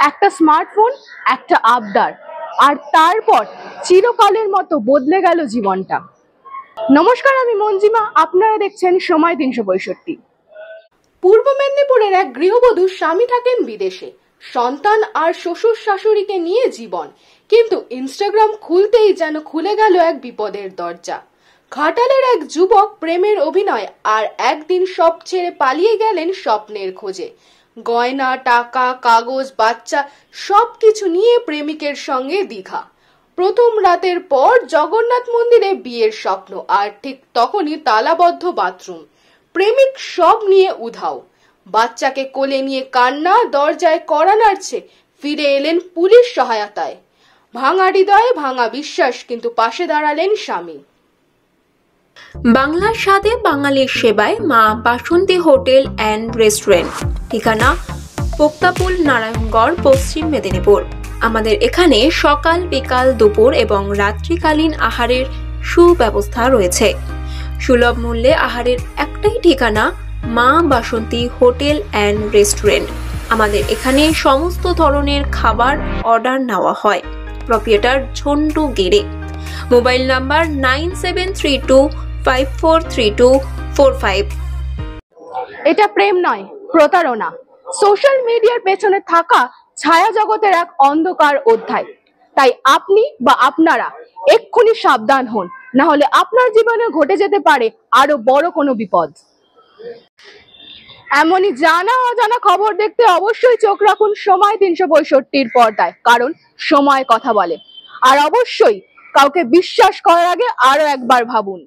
একটা স্মার্টফোন, একটা আবদার, আর তারপর চিরকালের মতো বদলে গেল জীবনটা। নমস্কার, আমি মঞ্জিমা, আপনারা দেখছেন সময় 365। পূর্ব মেদিনীপুরের এক গৃহবধূ স্বামী থাকেন বিদেশে, সন্তান আর শ্বশুর শাশুড়িকে নিয়ে জীবন, কিন্তু ইনস্টাগ্রাম খুলতেই যেন খুলে গেল এক বিপদের দরজা। ঘাটালের এক যুবক প্রেমের অভিনয় আর একদিন সব ছেড়ে পালিয়ে গেলেন স্বপ্নের খোঁজে। গয়না, টাকা, কাগজ, বাচ্চা সবকিছু নিয়ে প্রেমিকের সঙ্গে দীঘা। প্রথম রাতের পর জগন্নাথ মন্দিরে বিয়ের স্বপ্ন, আর ঠিক তখনই তালাবদ্ধ বাথরুম। প্রেমিক সব নিয়ে উধাও। বাচ্চাকে কোলে নিয়ে কান্না, দরজায় কড়া নাড়ছে। ফিরে এলেন পুলিশ সহায়তায়। ভাঙা হৃদয়ে ভাঙা বিশ্বাস, কিন্তু পাশে দাঁড়ালেন স্বামী। বাংলার স্বাদে বাঙালির সেবায় মা বাসন্তী হোটেল অ্যান্ড রেস্টুরেন্ট, ঠিকানা পোক্তাপুল, নারায়ণগড়, পশ্চিম মেদিনীপুর। আমাদের এখানে সকাল, বিকাল, দুপুর এবং রাত্রিকালীন আহারের সুব্যবস্থা রয়েছে। সুলভ মূল্যে আহারের একটাই ঠিকানা, মা বাসন্তী হোটেল অ্যান্ড রেস্টুরেন্ট। আমাদের এখানে সমস্ত ধরনের খাবার অর্ডার নেওয়া হয়। প্রোপ্রাইটার ঝন্টু গেড়ে। Mobile number 9732543245। এটা প্রেম নয়, প্রতারণা। সোশ্যাল মিডিয়ার পেছনে থাকা ছায়া জগতের এক অন্ধকার অধ্যায়। তাই আপনি বা আপনারা এক্ষুনি সাবধান হন, না হলে আপনার জীবনে ঘটে যেতে পারে আরো বড় কোনো বিপদ। এমনই জানা অজানা খবর দেখতে অবশ্যই চোখ রাখুন সময় 365 পর্দায়, কারণ সময় কথা বলে। আর অবশ্যই কাউকে বিশ্বাস করার আগে আরো একবার ভাবুন।